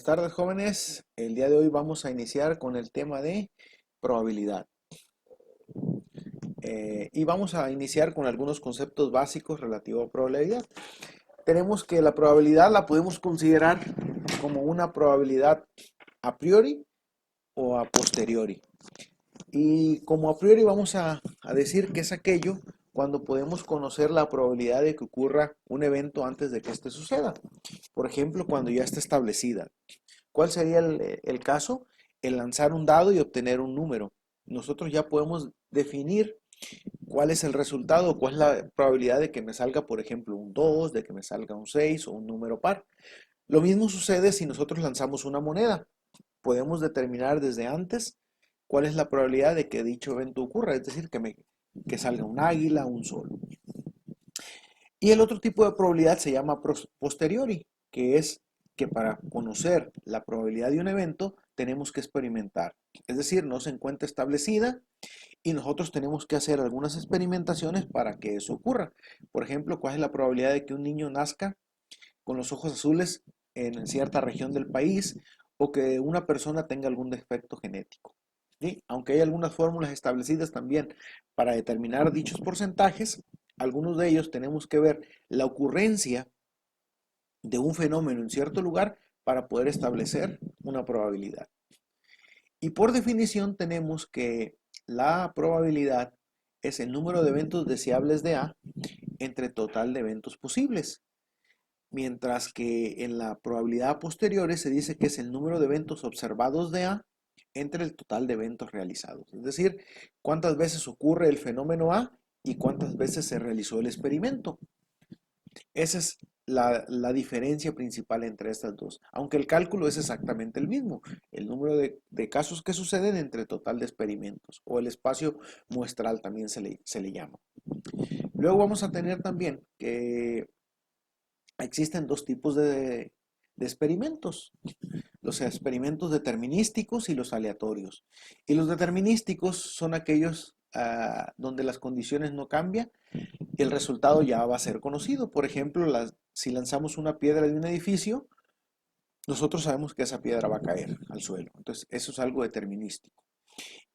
tardes, jóvenes. El día de hoy vamos a iniciar con el tema de probabilidad. Y vamos a iniciar con algunos conceptos básicos relativos a probabilidad. Tenemos que la probabilidad la podemos considerar como una probabilidad a priori o a posteriori. Y como a priori vamos a decir que es aquello cuando podemos conocer la probabilidad de que ocurra un evento antes de que éste suceda. Por ejemplo, cuando ya está establecida. ¿Cuál sería el caso? El lanzar un dado y obtener un número. Nosotros ya podemos definir cuál es el resultado, cuál es la probabilidad de que me salga, por ejemplo, un 2, de que me salga un 6 o un número par. Lo mismo sucede si nosotros lanzamos una moneda. Podemos determinar desde antes cuál es la probabilidad de que dicho evento ocurra, es decir, que salga un águila, un sol. Y el otro tipo de probabilidad se llama posteriori, que es que para conocer la probabilidad de un evento tenemos que experimentar. Es decir, no se encuentra establecida y nosotros tenemos que hacer algunas experimentaciones para que eso ocurra. Por ejemplo, ¿cuál es la probabilidad de que un niño nazca con los ojos azules en cierta región del país o que una persona tenga algún defecto genético? ¿Sí? Aunque hay algunas fórmulas establecidas también para determinar dichos porcentajes, algunos de ellos tenemos que ver la ocurrencia de un fenómeno en cierto lugar para poder establecer una probabilidad. Y por definición tenemos que la probabilidad es el número de eventos deseables de A entre total de eventos posibles. Mientras que en la probabilidad a posteriori se dice que es el número de eventos observados de A entre el total de eventos realizados. Es decir, cuántas veces ocurre el fenómeno A y cuántas veces se realizó el experimento. Esa es la diferencia principal entre estas dos, aunque el cálculo es exactamente el mismo, el número de casos que suceden entre total de experimentos, o el espacio muestral también se le llama. Luego vamos a tener también que existen dos tipos de experimentos, los experimentos determinísticos y los aleatorios. Y los determinísticos son aquellos donde las condiciones no cambian y el resultado ya va a ser conocido. Por ejemplo, si lanzamos una piedra de un edificio, nosotros sabemos que esa piedra va a caer al suelo. Entonces, eso es algo determinístico.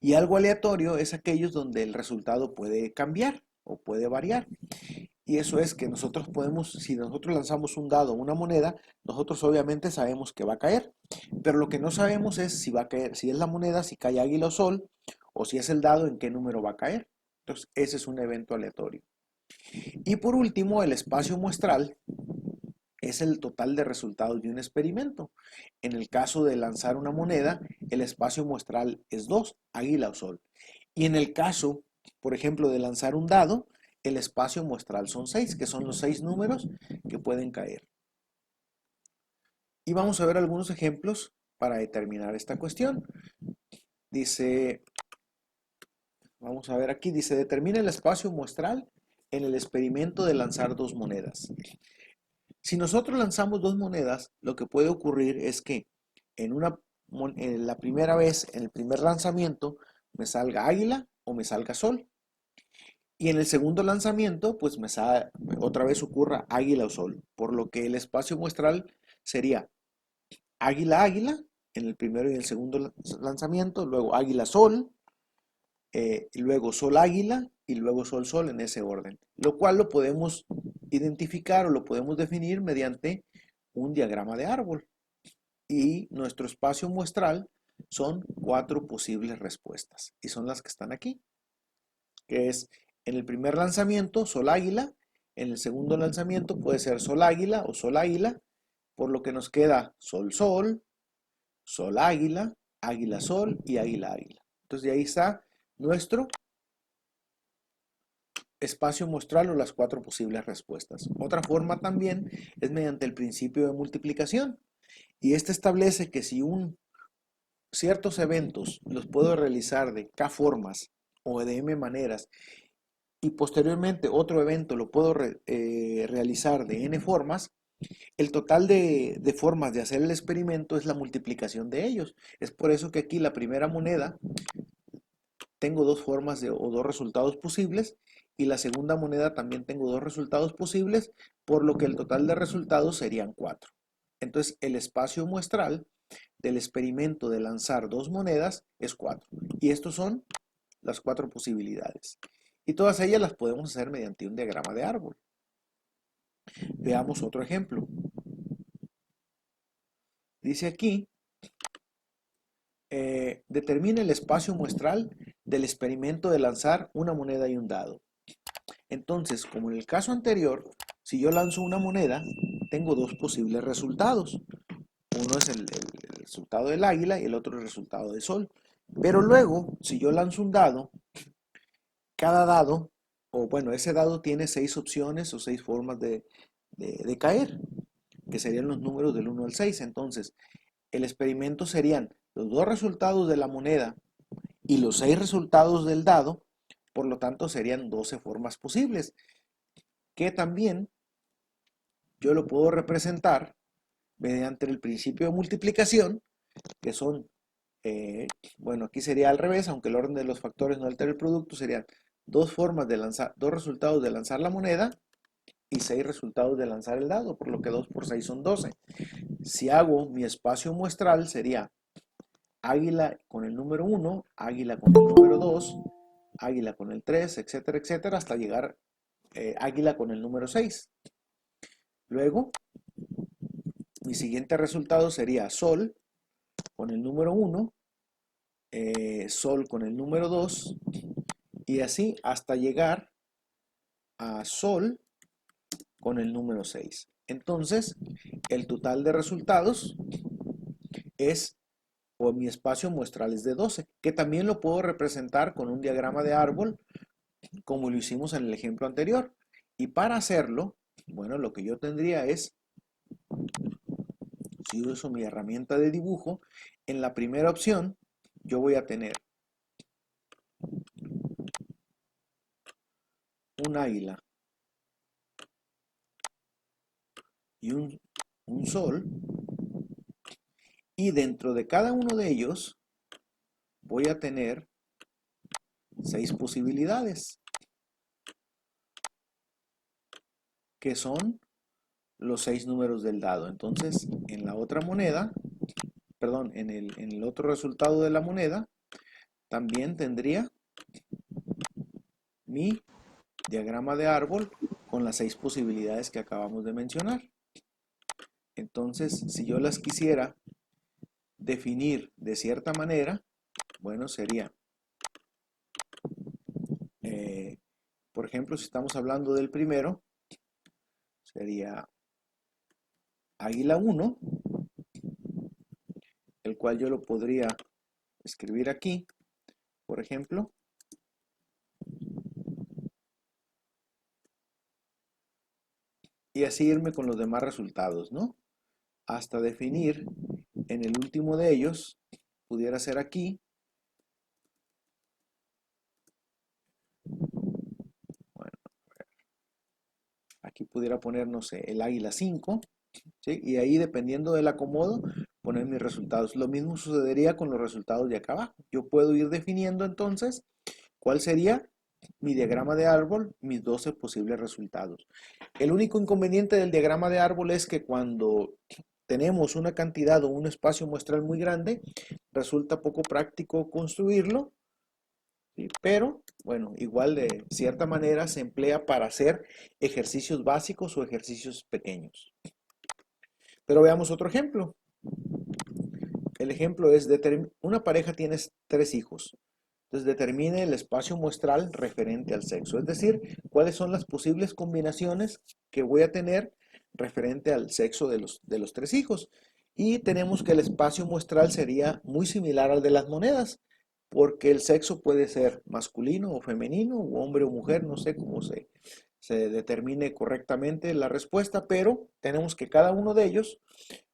Y algo aleatorio es aquellos donde el resultado puede cambiar o puede variar. Y eso es que nosotros podemos, si nosotros lanzamos un dado o una moneda, nosotros obviamente sabemos que va a caer. Pero lo que no sabemos es si va a caer, si es la moneda, si cae águila o sol, o si es el dado, en qué número va a caer. Entonces, ese es un evento aleatorio. Y por último, el espacio muestral es el total de resultados de un experimento. En el caso de lanzar una moneda, el espacio muestral es 2, águila o sol. Y en el caso, por ejemplo, de lanzar un dado, el espacio muestral son 6, que son los 6 números que pueden caer. Y vamos a ver algunos ejemplos para determinar esta cuestión. Dice, vamos a ver aquí, dice, determina el espacio muestral en el experimento de lanzar dos monedas. Si nosotros lanzamos dos monedas, lo que puede ocurrir es que en, en la primera vez, en el primer lanzamiento, me salga águila o me salga sol. Y en el segundo lanzamiento, pues otra vez ocurra águila o sol. Por lo que el espacio muestral sería águila, águila, en el primero y el segundo lanzamiento, luego águila, sol, y luego sol, águila, y luego sol, sol en ese orden. Lo cual lo podemos identificar o lo podemos definir mediante un diagrama de árbol. Y nuestro espacio muestral son 4 posibles respuestas. Y son las que están aquí. Que es en el primer lanzamiento, sol, águila. En el segundo lanzamiento puede ser sol, águila o sol, águila. Por lo que nos queda sol, sol, sol, águila, águila, sol y águila, águila. Entonces de ahí está nuestro espacio muestral o las 4 posibles respuestas. Otra forma también es mediante el principio de multiplicación. Y este establece que si ciertos eventos los puedo realizar de K formas o de M maneras y posteriormente otro evento lo puedo realizar de N formas, el total de formas de hacer el experimento es la multiplicación de ellos. Es por eso que aquí la primera moneda tengo dos formas o dos resultados posibles y la segunda moneda también tengo dos resultados posibles, por lo que el total de resultados serían 4. Entonces el espacio muestral del experimento de lanzar dos monedas es 4. Y estos son las 4 posibilidades. Y todas ellas las podemos hacer mediante un diagrama de árbol. Veamos otro ejemplo. Dice aquí, determina el espacio muestral del experimento de lanzar una moneda y un dado. Entonces, como en el caso anterior, si yo lanzo una moneda, tengo dos posibles resultados. Uno es el resultado del águila y el otro el resultado del sol. Pero luego, si yo lanzo un dado, cada dado, o bueno, ese dado tiene 6 opciones o 6 formas de caer, que serían los números del 1 al 6. Entonces, el experimento serían los dos resultados de la moneda y los 6 resultados del dado, por lo tanto serían 12 formas posibles, que también yo lo puedo representar mediante el principio de multiplicación, que son, bueno, aquí sería al revés, aunque el orden de los factores no altera el producto, serían dos formas de lanzar, dos resultados de lanzar la moneda y 6 resultados de lanzar el dado, por lo que 2 por 6 son 12. Si hago mi espacio muestral, sería águila con el número 1, águila con el número 2, águila con el 3, etcétera, etcétera, hasta llegar águila con el número 6. Luego, mi siguiente resultado sería sol con el número 1, sol con el número 2, y así hasta llegar a sol con el número 6. Entonces, el total de resultados es, o mi espacio muestral es de 12, que también lo puedo representar con un diagrama de árbol, como lo hicimos en el ejemplo anterior. Y para hacerlo, bueno, lo que yo tendría es, si uso mi herramienta de dibujo, en la primera opción yo voy a tener un águila y un sol, y dentro de cada uno de ellos voy a tener 6 posibilidades, que son los 6 números del dado. Entonces, en la otra moneda, perdón, en el otro resultado de la moneda, también tendría mi diagrama de árbol con las 6 posibilidades que acabamos de mencionar. Entonces, si yo las quisiera definir de cierta manera, bueno, sería, por ejemplo, si estamos hablando del primero, sería águila 1, el cual yo lo podría escribir aquí, por ejemplo, y así irme con los demás resultados, ¿no? Hasta definir en el último de ellos, pudiera ser aquí, bueno, aquí pudiera poner, no sé, el águila 5, ¿sí? Y ahí, dependiendo del acomodo, poner mis resultados. Lo mismo sucedería con los resultados de acá abajo. Yo puedo ir definiendo entonces cuál sería mi diagrama de árbol, mis 12 posibles resultados. El único inconveniente del diagrama de árbol es que cuando tenemos una cantidad o un espacio muestral muy grande, resulta poco práctico construirlo, ¿sí? Pero bueno, igual de cierta manera se emplea para hacer ejercicios básicos o ejercicios pequeños. Pero veamos otro ejemplo. El ejemplo es, una pareja tiene 3 hijos. Entonces determine el espacio muestral referente al sexo, es decir, cuáles son las posibles combinaciones que voy a tener referente al sexo de los 3 hijos. Y tenemos que el espacio muestral sería muy similar al de las monedas, porque el sexo puede ser masculino o femenino, o hombre o mujer, no sé cómo se determine correctamente la respuesta, pero tenemos que cada uno de ellos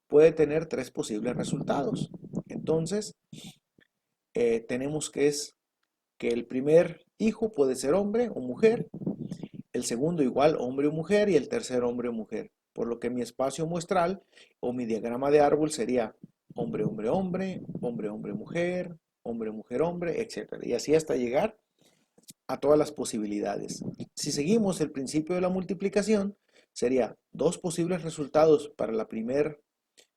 puede tener 3 posibles resultados. Entonces, tenemos que el primer hijo puede ser hombre o mujer, el segundo igual hombre o mujer y el tercer hombre o mujer. Por lo que mi espacio muestral o mi diagrama de árbol sería hombre, hombre, hombre, hombre, hombre, mujer, hombre, mujer, hombre, etc. Y así hasta llegar a todas las posibilidades. Si seguimos el principio de la multiplicación, sería 2 posibles resultados para la primera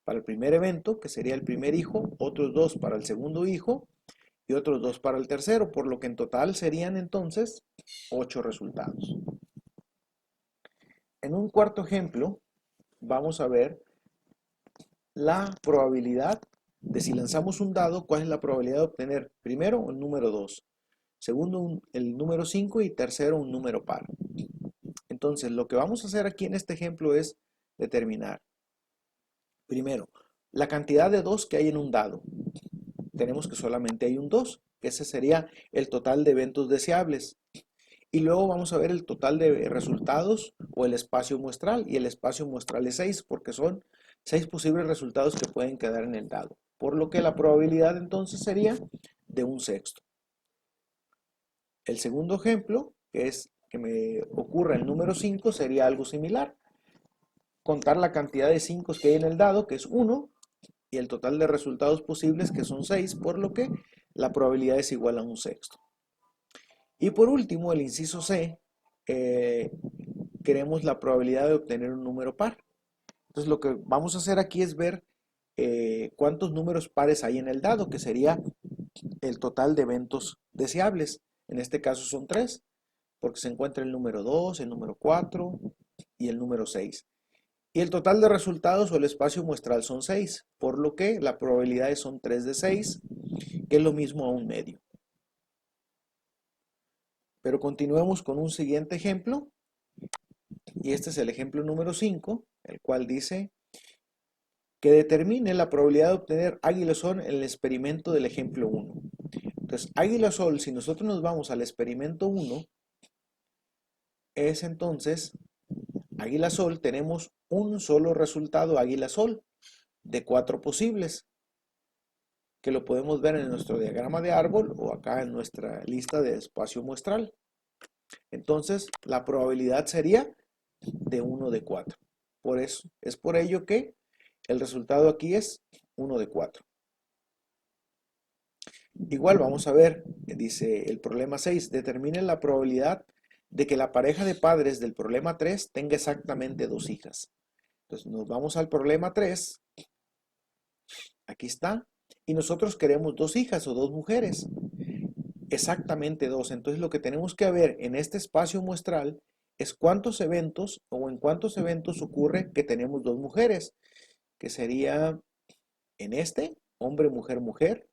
para el primer evento, que sería el primer hijo, otros 2 para el segundo hijo y otros 2 para el tercero, por lo que en total serían entonces 8 resultados. En un cuarto ejemplo, vamos a ver la probabilidad de si lanzamos un dado, cuál es la probabilidad de obtener primero el número 2, segundo el número 5 y tercero un número par. Entonces, lo que vamos a hacer aquí en este ejemplo es determinar, primero, la cantidad de 2 que hay en un dado. Tenemos que solamente hay un 2, que ese sería el total de eventos deseables. Y luego vamos a ver el total de resultados o el espacio muestral. Y el espacio muestral es 6 porque son 6 posibles resultados que pueden quedar en el dado. Por lo que la probabilidad entonces sería de un sexto. El segundo ejemplo, que es que me ocurra el número 5, sería algo similar. Contar la cantidad de 5 que hay en el dado, que es 1, y el total de resultados posibles, que son 6, por lo que la probabilidad es igual a un sexto. Y por último, el inciso C, queremos la probabilidad de obtener un número par. Entonces lo que vamos a hacer aquí es ver cuántos números pares hay en el dado, que sería el total de eventos deseables. En este caso son 3, porque se encuentra el número 2, el número 4 y el número 6. Y el total de resultados o el espacio muestral son 6, por lo que la probabilidad son 3 de 6, que es lo mismo a un medio. Pero continuemos con un siguiente ejemplo, y este es el ejemplo número 5, el cual dice que determine la probabilidad de obtener águila sol en el experimento del ejemplo 1. Entonces, águila sol, si nosotros nos vamos al experimento 1, es entonces, águila sol, tenemos un solo resultado águila sol de 4 posibles, que lo podemos ver en nuestro diagrama de árbol o acá en nuestra lista de espacio muestral. Entonces, la probabilidad sería de 1 de 4. Por eso, es por ello que el resultado aquí es 1 de 4. Igual vamos a ver, dice el problema 6, determine la probabilidad de que la pareja de padres del problema 3 tenga exactamente 2 hijas. Entonces nos vamos al problema 3, aquí está, y nosotros queremos 2 hijas o 2 mujeres, exactamente 2. Entonces lo que tenemos que ver en este espacio muestral es cuántos eventos o en cuántos eventos ocurre que tenemos 2 mujeres, que sería en este, hombre, mujer, mujer,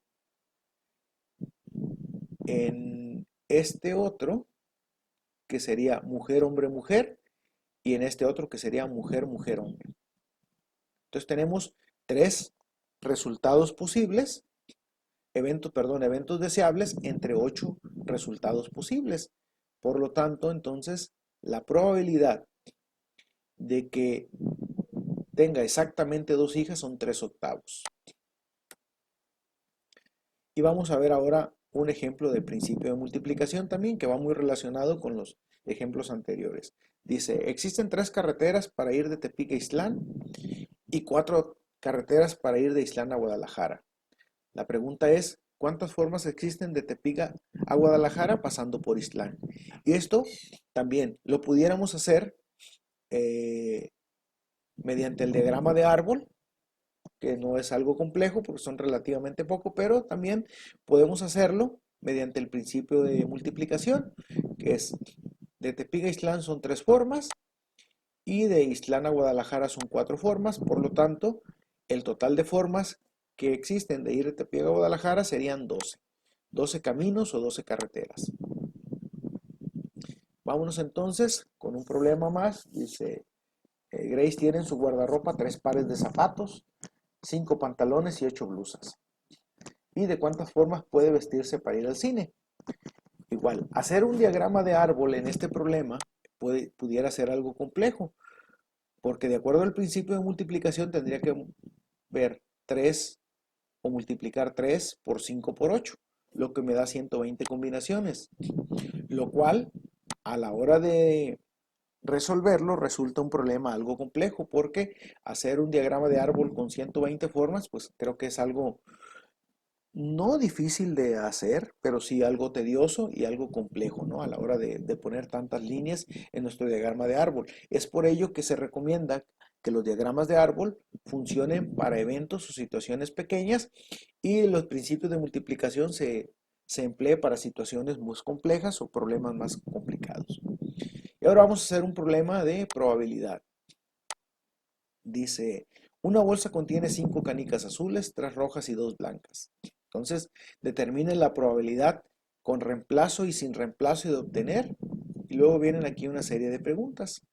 en este otro, que sería mujer, hombre, mujer, y en este otro que sería mujer, mujer, hombre. Entonces tenemos 3 resultados posibles, eventos deseables entre 8 resultados posibles. Por lo tanto, entonces, la probabilidad de que tenga exactamente 2 hijas son 3 octavos. Y vamos a ver ahora un ejemplo de principio de multiplicación también que va muy relacionado con los ejemplos anteriores. Dice, existen 3 carreteras para ir de Tepic a Ixtlán y 4 carreteras para ir de Ixtlán a Guadalajara. La pregunta es, ¿cuántas formas existen de Tepic a Guadalajara pasando por Ixtlán? Y esto también lo pudiéramos hacer mediante el diagrama de árbol, que no es algo complejo porque son relativamente poco, pero también podemos hacerlo mediante el principio de multiplicación, que es de Tepic a Ixtlán son 3 formas y de Ixtlán a Guadalajara son 4 formas, por lo tanto, el total de formas que existen de ir de Tepic a Guadalajara serían 12. 12 caminos o 12 carreteras. Vámonos entonces con un problema más. Dice, Grace tiene en su guardarropa 3 pares de zapatos, 5 pantalones y 8 blusas. ¿Y de cuántas formas puede vestirse para ir al cine? Igual, hacer un diagrama de árbol en este problema pudiera ser algo complejo, porque de acuerdo al principio de multiplicación tendría que ver 3 o multiplicar 3 por 5 por 8, lo que me da 120 combinaciones, lo cual a la hora de resolverlo resulta un problema algo complejo, porque hacer un diagrama de árbol con 120 formas, pues creo que es algo no difícil de hacer, pero sí algo tedioso y algo complejo, ¿no? A la hora de poner tantas líneas en nuestro diagrama de árbol. Es por ello que se recomienda que los diagramas de árbol funcionen para eventos o situaciones pequeñas y los principios de multiplicación se emplee para situaciones más complejas o problemas más complicados. Y ahora vamos a hacer un problema de probabilidad. Dice, una bolsa contiene 5 canicas azules, 3 rojas y 2 blancas. Entonces, determine la probabilidad con reemplazo y sin reemplazo de obtener. Y luego vienen aquí una serie de preguntas.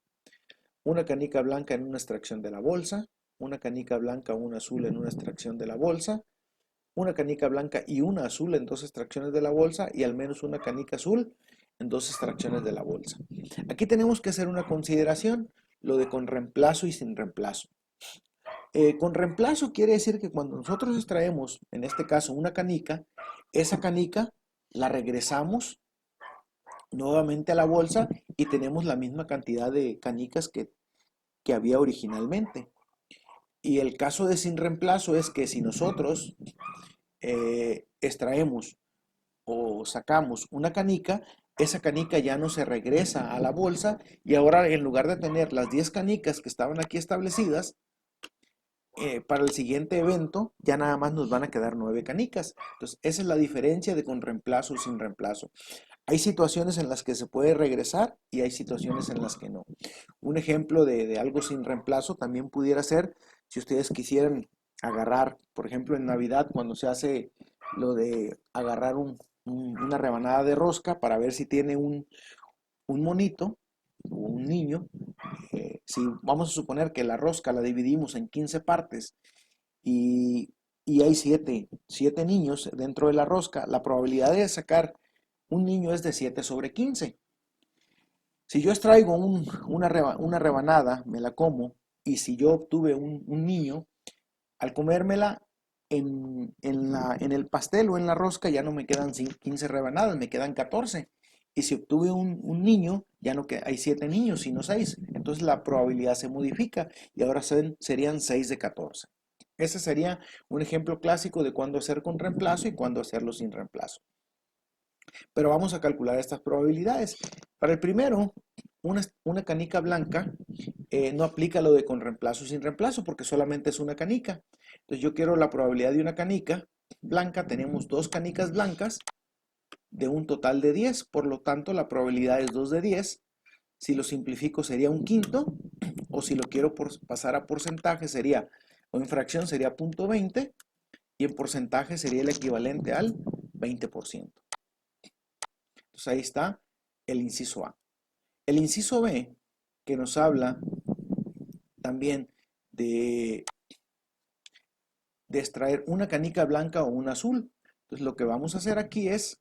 Una canica blanca en una extracción de la bolsa, una canica blanca o una azul en una extracción de la bolsa, una canica blanca y una azul en 2 extracciones de la bolsa y al menos una canica azul en 2 extracciones de la bolsa. Aquí tenemos que hacer una consideración, lo de con reemplazo y sin reemplazo. Con reemplazo quiere decir que cuando nosotros extraemos, en este caso, una canica, esa canica la regresamos nuevamente a la bolsa y tenemos la misma cantidad de canicas que había originalmente. Y el caso de sin reemplazo es que si nosotros extraemos o sacamos una canica, esa canica ya no se regresa a la bolsa y ahora en lugar de tener las 10 canicas que estaban aquí establecidas, para el siguiente evento ya nada más nos van a quedar 9 canicas. Entonces esa es la diferencia de con reemplazo y sin reemplazo. Hay situaciones en las que se puede regresar y hay situaciones en las que no. Un ejemplo de algo sin reemplazo también pudiera ser si ustedes quisieran agarrar, por ejemplo, en Navidad, cuando se hace lo de agarrar una rebanada de rosca para ver si tiene un monito o un niño. Si vamos a suponer que la rosca la dividimos en 15 partes y, y hay 7 niños dentro de la rosca, la probabilidad de sacar un niño es de 7 sobre 15. Si yo extraigo una rebanada, me la como, y si yo obtuve un niño, al comérmela en el pastel o en la rosca ya no me quedan 15 rebanadas, me quedan 14. Y si obtuve un niño, ya no que hay 7 niños, sino 6. Entonces la probabilidad se modifica y ahora serían 6 de 14. Ese sería un ejemplo clásico de cuándo hacer con reemplazo y cuándo hacerlo sin reemplazo. Pero vamos a calcular estas probabilidades. Para el primero, una canica blanca no aplica lo de con reemplazo sin reemplazo porque solamente es una canica. Entonces yo quiero la probabilidad de una canica blanca. Tenemos 2 canicas blancas de un total de 10. Por lo tanto, la probabilidad es 2 de 10. Si lo simplifico sería un quinto. O si lo quiero pasar a porcentaje sería, o en fracción sería 0.20. Y en porcentaje sería el equivalente al 20%. Entonces ahí está el inciso A. El inciso B, que nos habla también de extraer una canica blanca o una azul. Entonces lo que vamos a hacer aquí es,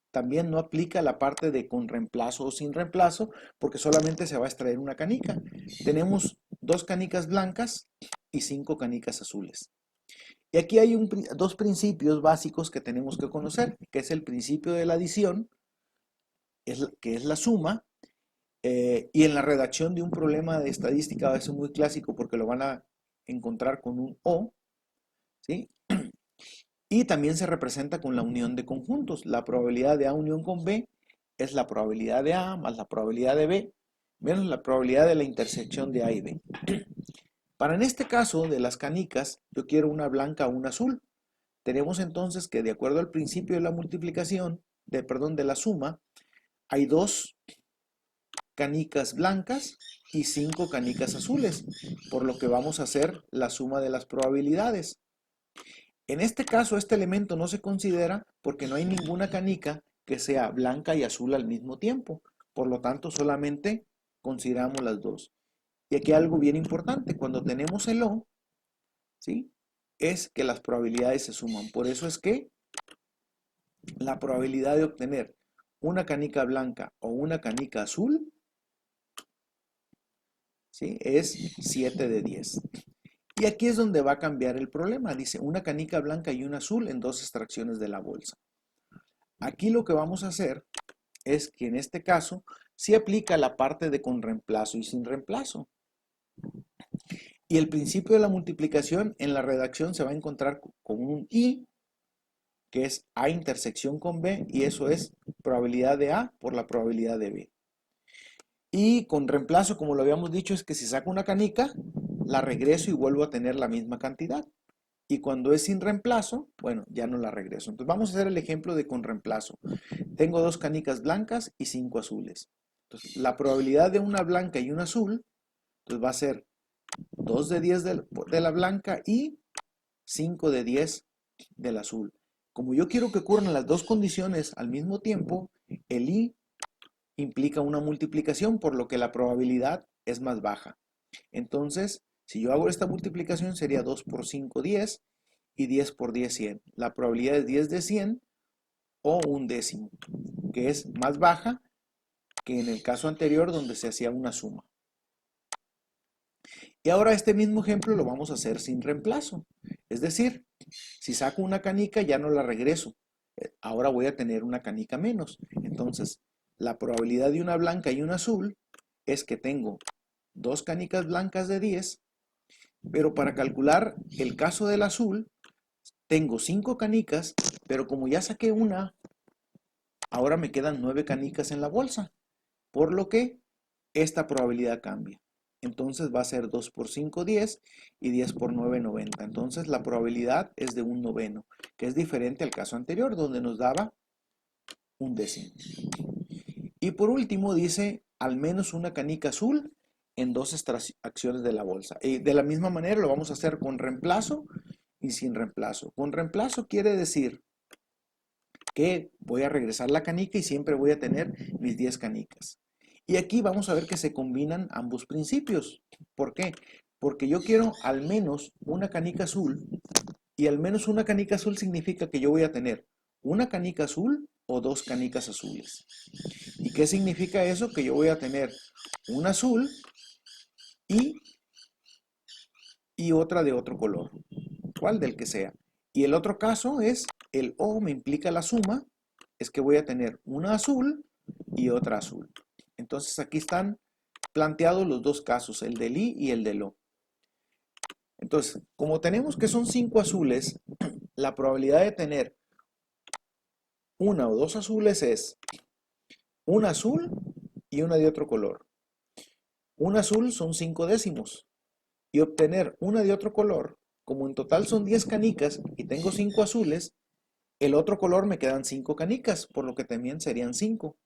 también no aplica la parte de con reemplazo o sin reemplazo, porque solamente se va a extraer una canica. Tenemos 2 canicas blancas y 5 canicas azules. Y aquí hay 2 principios básicos que tenemos que conocer, que es el principio de la adición, que es la suma, y en la redacción de un problema de estadística va a ser muy clásico porque lo van a encontrar con un O, ¿sí? Y también se representa con la unión de conjuntos. La probabilidad de A unión con B es la probabilidad de A más la probabilidad de B menos la probabilidad de la intersección de A y B. Para en este caso de las canicas, yo quiero una blanca o una azul. Tenemos entonces que de acuerdo al principio de la multiplicación, de la suma, hay 2 canicas blancas y 5 canicas azules, por lo que vamos a hacer la suma de las probabilidades. En este caso, este elemento no se considera porque no hay ninguna canica que sea blanca y azul al mismo tiempo. Por lo tanto, solamente consideramos las 2. Y aquí algo bien importante, cuando tenemos el O, ¿sí? Es que las probabilidades se suman. Por eso es que la probabilidad de obtener una canica blanca o una canica azul, ¿sí? Es 7 de 10. Y aquí es donde va a cambiar el problema. Dice una canica blanca y una azul en 2 extracciones de la bolsa. Aquí lo que vamos a hacer es que en este caso sí aplica la parte de con reemplazo y sin reemplazo. Y el principio de la multiplicación en la redacción se va a encontrar con un I, que es A intersección con B, y eso es probabilidad de A por la probabilidad de B. Y con reemplazo, como lo habíamos dicho, es que si saco una canica, la regreso y vuelvo a tener la misma cantidad. Y cuando es sin reemplazo, bueno, ya no la regreso. Entonces vamos a hacer el ejemplo de con reemplazo. Tengo dos canicas blancas y 5 azules. Entonces, la probabilidad de una blanca y una azul, entonces va a ser 2 de 10 de la blanca y 5 de 10 del azul. Como yo quiero que ocurran las dos condiciones al mismo tiempo, el i implica una multiplicación, por lo que la probabilidad es más baja. Entonces, si yo hago esta multiplicación sería 2 por 5, 10 y 10 por 10, 100. La probabilidad es 10 de 100 o un décimo, que es más baja que en el caso anterior donde se hacía una suma. Y ahora este mismo ejemplo lo vamos a hacer sin reemplazo. Es decir, si saco una canica ya no la regreso. Ahora voy a tener una canica menos. Entonces, la probabilidad de una blanca y una azul es que tengo dos canicas blancas de 10, pero para calcular el caso del azul, tengo 5 canicas, pero como ya saqué una, ahora me quedan 9 canicas en la bolsa, por lo que esta probabilidad cambia. Entonces va a ser 2 por 5, 10 y 10 por 9, 90. Entonces la probabilidad es de un noveno, que es diferente al caso anterior, donde nos daba un décimo. Y por último dice al menos una canica azul en dos extracciones de la bolsa. Y de la misma manera lo vamos a hacer con reemplazo y sin reemplazo. Con reemplazo quiere decir que voy a regresar la canica y siempre voy a tener mis 10 canicas. Y aquí vamos a ver que se combinan ambos principios. ¿Por qué? Porque yo quiero al menos una canica azul, y al menos una canica azul significa que yo voy a tener una canica azul o dos canicas azules. ¿Y qué significa eso? Que yo voy a tener una azul y, y otra de otro color, cual del que sea. Y el otro caso es el O me implica la suma, es que voy a tener una azul y otra azul. Entonces aquí están planteados los dos casos, el del I y el del O. Entonces, como tenemos que son 5 azules, la probabilidad de tener una o dos azules es una azul y una de otro color. Un azul son 5 décimos. Y obtener una de otro color, como en total son 10 canicas y tengo 5 azules, el otro color me quedan 5 canicas, por lo que también serían 5.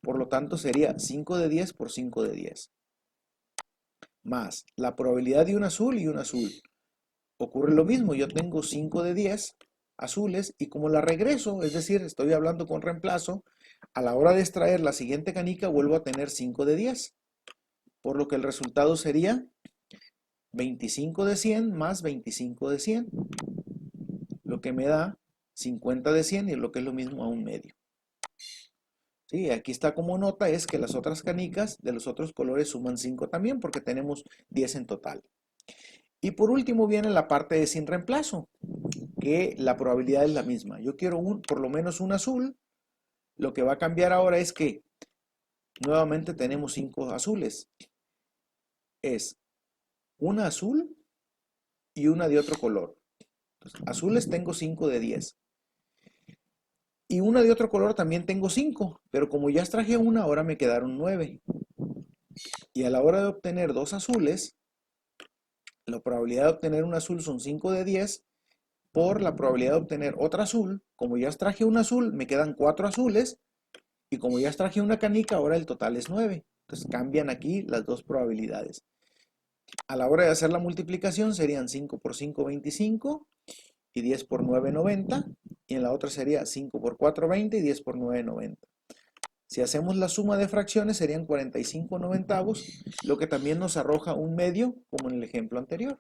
Por lo tanto sería 5 de 10 por 5 de 10. Más la probabilidad de un azul y un azul. Ocurre lo mismo, yo tengo 5 de 10 azules y como la regreso, es decir, estoy hablando con reemplazo, a la hora de extraer la siguiente canica vuelvo a tener 5 de 10. Por lo que el resultado sería 25 de 100 más 25 de 100, lo que me da 50 de 100 y lo que es lo mismo a un medio. Sí, aquí está como nota es que las otras canicas de los otros colores suman 5 también porque tenemos 10 en total. Y por último viene la parte de sin reemplazo, que la probabilidad es la misma. Yo quiero por lo menos un azul. Lo que va a cambiar ahora es que nuevamente tenemos 5 azules. Es una azul y una de otro color. Entonces, azules tengo 5 de 10. Y una de otro color también tengo 5, pero como ya extraje una, ahora me quedaron 9. Y a la hora de obtener dos azules, la probabilidad de obtener un azul son 5 de 10 por la probabilidad de obtener otra azul. Como ya extraje un azul, me quedan 4 azules. Y como ya extraje una canica, ahora el total es 9. Entonces cambian aquí las dos probabilidades. A la hora de hacer la multiplicación serían 5 por 5, 25 y 10 por 9, 90. Y en la otra sería 5 por 4, 20 y 10 por 9, 90. Si hacemos la suma de fracciones serían 45 noventavos, lo que también nos arroja un medio, como en el ejemplo anterior.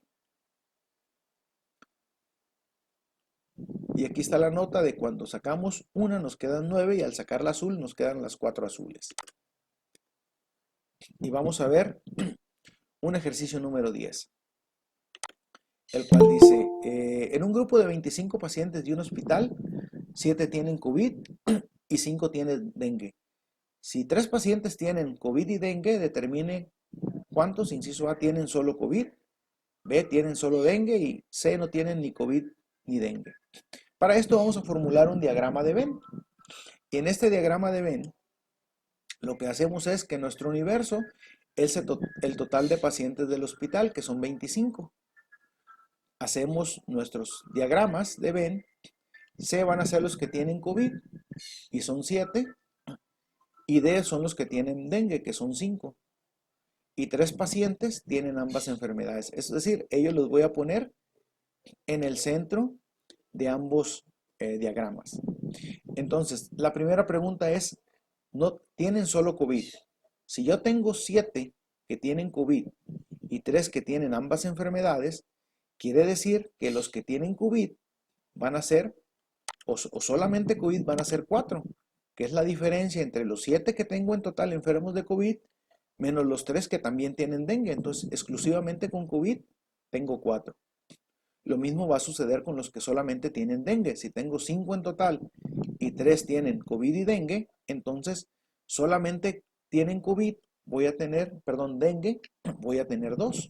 Y aquí está la nota de cuando sacamos una nos quedan 9 y al sacar la azul nos quedan las 4 azules. Y vamos a ver un ejercicio número 10, el cual dice, en un grupo de 25 pacientes de un hospital, 7 tienen COVID y 5 tienen dengue. Si 3 pacientes tienen COVID y dengue, determine cuántos, inciso A, tienen solo COVID, B, tienen solo dengue y C, no tienen ni COVID ni dengue. Para esto vamos a formular un diagrama de Venn. Y en este diagrama de Venn lo que hacemos es que nuestro universo es el total de pacientes del hospital, que son 25. Hacemos nuestros diagramas de Venn. C van a ser los que tienen COVID, y son 7. Y D son los que tienen dengue, que son 5. Y 3 pacientes tienen ambas enfermedades. Es decir, ellos los voy a poner en el centro de ambos diagramas. Entonces, la primera pregunta es, ¿no tienen solo COVID? Si yo tengo 7 que tienen COVID y 3 que tienen ambas enfermedades, quiere decir que los que tienen COVID van a ser, o solamente COVID van a ser 4, que es la diferencia entre los 7 que tengo en total enfermos de COVID menos los 3 que también tienen dengue. Entonces, exclusivamente con COVID tengo 4. Lo mismo va a suceder con los que solamente tienen dengue. Si tengo 5 en total y 3 tienen COVID y dengue, entonces solamente tienen COVID, dengue, voy a tener 2.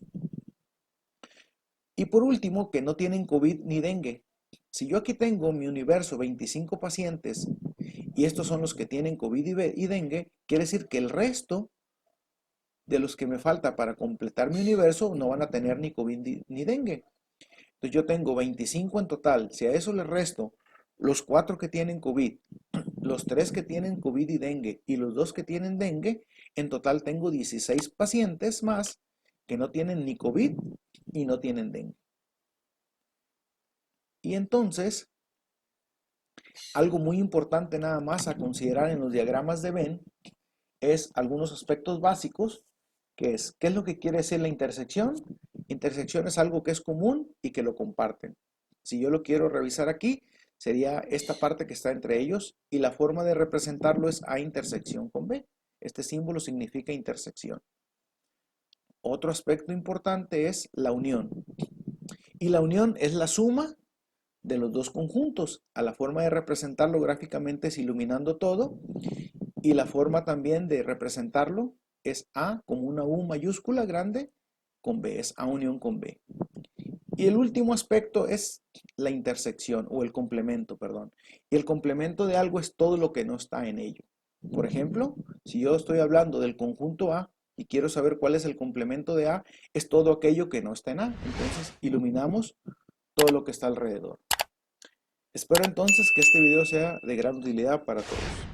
Y por último, que no tienen COVID ni dengue. Si yo aquí tengo mi universo 25 pacientes y estos son los que tienen COVID y dengue, quiere decir que el resto de los que me falta para completar mi universo no van a tener ni COVID ni dengue. Entonces yo tengo 25 en total. Si a eso le resto los 4 que tienen COVID, los 3 que tienen COVID y dengue y los 2 que tienen dengue, en total tengo 16 pacientes más que no tienen ni COVID y no tienen dengue. Y entonces, algo muy importante nada más a considerar en los diagramas de Venn es algunos aspectos básicos, que es, ¿qué es lo que quiere decir la intersección? Intersección es algo que es común y que lo comparten. Si yo lo quiero revisar aquí, sería esta parte que está entre ellos, y la forma de representarlo es A intersección con B. Este símbolo significa intersección. Otro aspecto importante es la unión. Y la unión es la suma de los dos conjuntos. A la forma de representarlo gráficamente es iluminando todo, y la forma también de representarlo es A como una U mayúscula grande con B, es A unión con B. Y el último aspecto es la intersección o el complemento, perdón. Y el complemento de algo es todo lo que no está en ello. Por ejemplo, si yo estoy hablando del conjunto A y quiero saber cuál es el complemento de A, es todo aquello que no está en A. Entonces iluminamos todo lo que está alrededor. Espero entonces que este video sea de gran utilidad para todos.